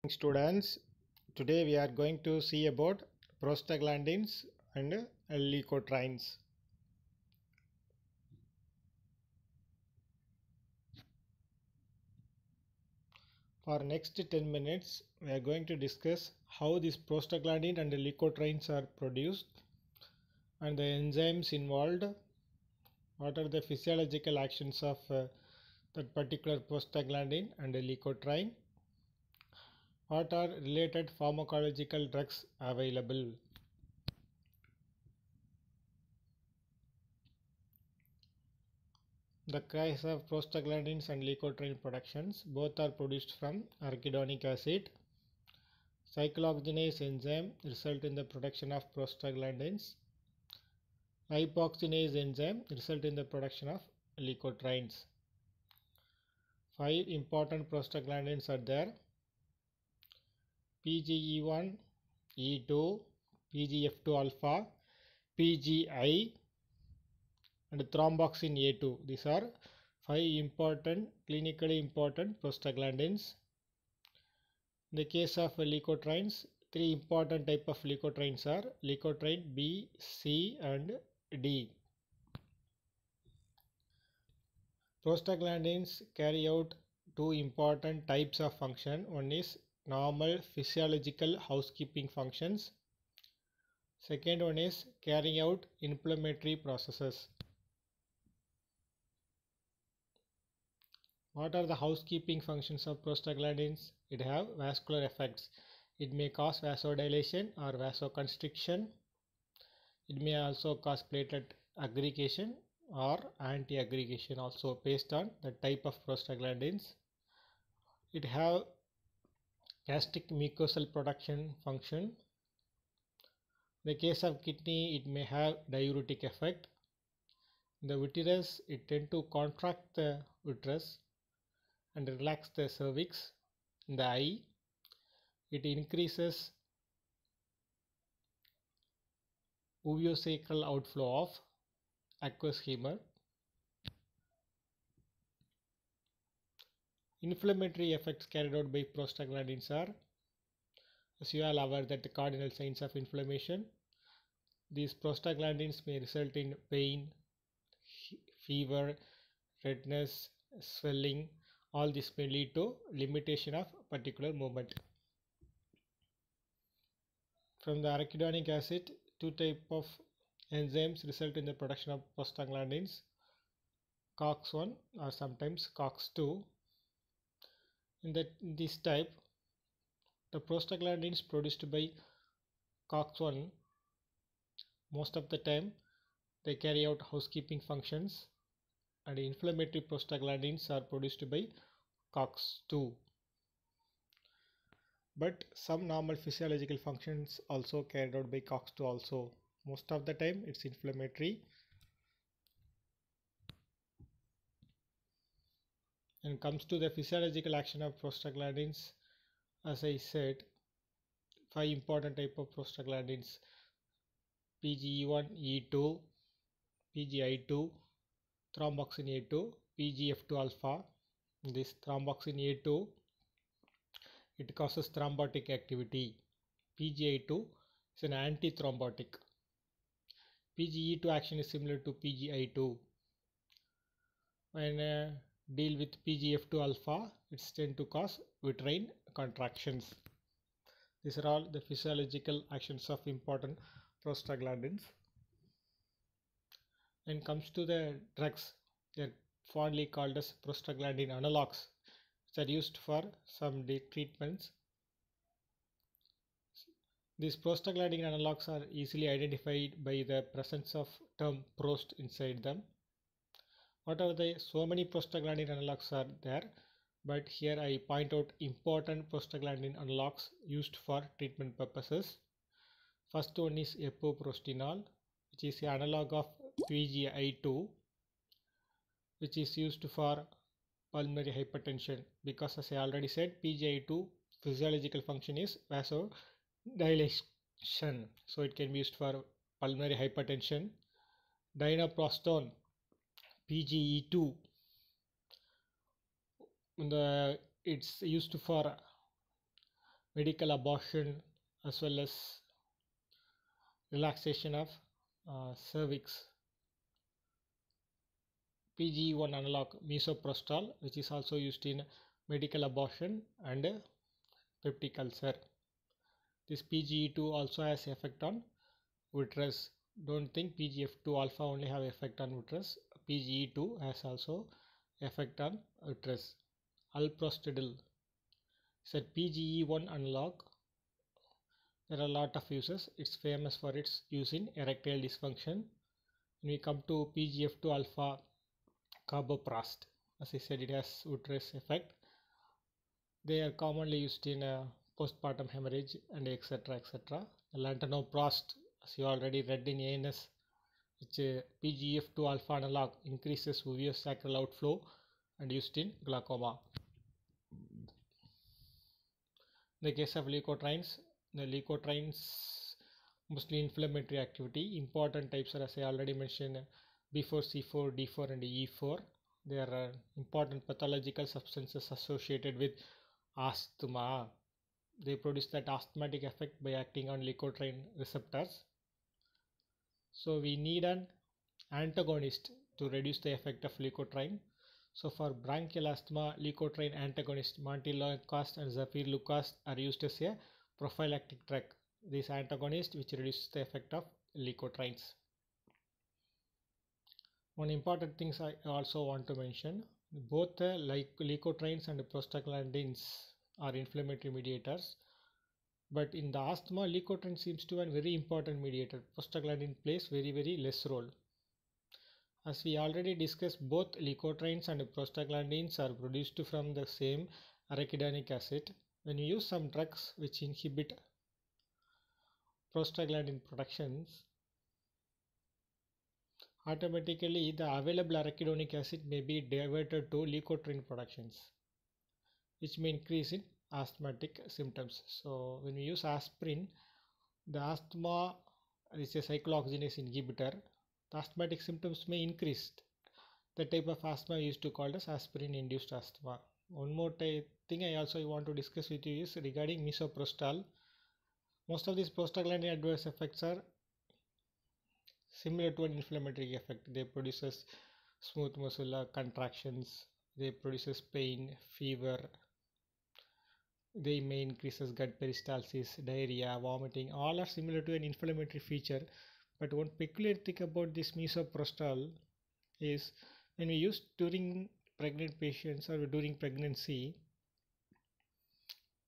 Students, today we are going to see about prostaglandins and leukotrienes. For next 10 minutes, we are going to discuss how these prostaglandin and leukotrienes are produced and the enzymes involved, what are the physiological actions of that particular prostaglandin and leukotriene, what are related pharmacological drugs available. The case of prostaglandins and leukotriene productions, both are produced from arachidonic acid. Cyclooxygenase enzyme result in the production of prostaglandins. Lipoxygenase enzyme result in the production of leukotrienes. 5 important prostaglandins are there: PGE1, E2, PGF2 alpha, PGI, and thromboxane A2. These are 5 important, clinically important prostaglandins. In the case of leukotrienes, 3 important type of leukotrienes are leukotriene B, C, and D. Prostaglandins carry out 2 important types of function. One is normal physiological housekeeping functions. Second one is carrying out inflammatory processes. What are the housekeeping functions of prostaglandins? It have vascular effects. It may cause vasodilation or vasoconstriction. It may also cause platelet aggregation or anti-aggregation also based on the type of prostaglandins. It have gastric mucosal production function. In the case of kidney, it may have diuretic effect. In the uterus, it tend to contract the uterus and relax the cervix. In the eye, it increases uveosacral outflow of aqueous humor. Inflammatory effects carried out by prostaglandins are, as you are aware, that the cardinal signs of inflammation. These prostaglandins may result in pain, fever, redness, swelling. All this may lead to limitation of particular movement. From the arachidonic acid, 2 types of enzymes result in the production of prostaglandins, COX-1 or sometimes COX-2. In this type, the prostaglandins produced by COX-1, most of the time they carry out housekeeping functions, and inflammatory prostaglandins are produced by COX-2. But some normal physiological functions also carried out by COX-2 also. Most of the time it's inflammatory. And comes to the physiological action of prostaglandins, as I said, 5 important type of prostaglandins: PGE1, E2, PGI2, thromboxane A2, PGF2 alpha. This thromboxane A2, it causes thrombotic activity. PGI2 is an antithrombotic. PGE2 action is similar to PGI2. When deal with PGF2 alpha, it's tend to cause uterine contractions. These are all the physiological actions of important prostaglandins. When it comes to the drugs, they are fondly called as prostaglandin analogs, which are used for some treatments. These prostaglandin analogs are easily identified by the presence of term prost inside them. What are the so many prostaglandin analogs are there, but here I point out important prostaglandin analogs used for treatment purposes. First one is epoprostinol, which is the analog of PGI2, which is used for pulmonary hypertension, because as I already said, PGI2 physiological function is vasodilation, so it can be used for pulmonary hypertension. Dinoprostone, PGE2, it's used for medical abortion as well as relaxation of cervix. PGE1 analog misoprostol, which is also used in medical abortion and peptic ulcer. This PGE2 also has effect on uterus. Don't think PGF2 alpha only have effect on uterus. PGE2 has also effect on uterus. Alprostadil is a PGE1 analog. There are a lot of uses. It's famous for its use in erectile dysfunction. When we come to PGF2 alpha carboprast, as I said, it has uterus effect. They are commonly used in postpartum hemorrhage and etc. etc. Lantanoprost, as you already read in ANS, which PGF2 alpha analog increases uveosacral outflow and used in glaucoma. In the case of leukotrienes, the leukotrienes mostly inflammatory activity. Important types are, as I already mentioned, B4, C4, D4 and E4. They are important pathological substances associated with asthma. They produce that asthmatic effect by acting on leukotriene receptors. So we need an antagonist to reduce the effect of leukotriene. So for bronchial asthma, leukotriene antagonist montelukast and zafirlukast are used as a prophylactic drug. This antagonist which reduces the effect of leukotrienes. One important thing I also want to mention, both leukotrienes and prostaglandins are inflammatory mediators. But in the asthma, leukotriene seems to be a very important mediator. Prostaglandin plays very less role. As we already discussed, both leukotrienes and prostaglandins are produced from the same arachidonic acid. When you use some drugs which inhibit prostaglandin productions, automatically the available arachidonic acid may be diverted to leukotriene productions, which may increase in asthmatic symptoms. So when we use aspirin, the asthma is a cyclooxygenase inhibitor. The asthmatic symptoms may increase. The type of asthma used to call as aspirin induced asthma. One more thing I also want to discuss with you is regarding misoprostol. Most of these prostaglandin adverse effects are similar to an inflammatory effect. They produces smooth muscular contractions, they produces pain, fever, they may increases gut peristalsis, diarrhea, vomiting. All are similar to an inflammatory feature. But one peculiar thing about this misoprostol is when we use during pregnant patients or during pregnancy,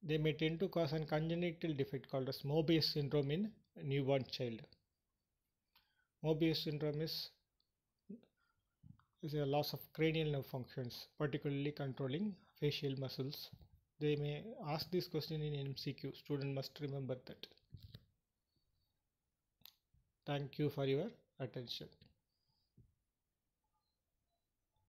they may tend to cause a congenital defect called as Mobius syndrome in a newborn child. Mobius syndrome is a loss of cranial nerve functions, particularly controlling facial muscles. They may ask this question in MCQ. Student must remember that. Thank you for your attention.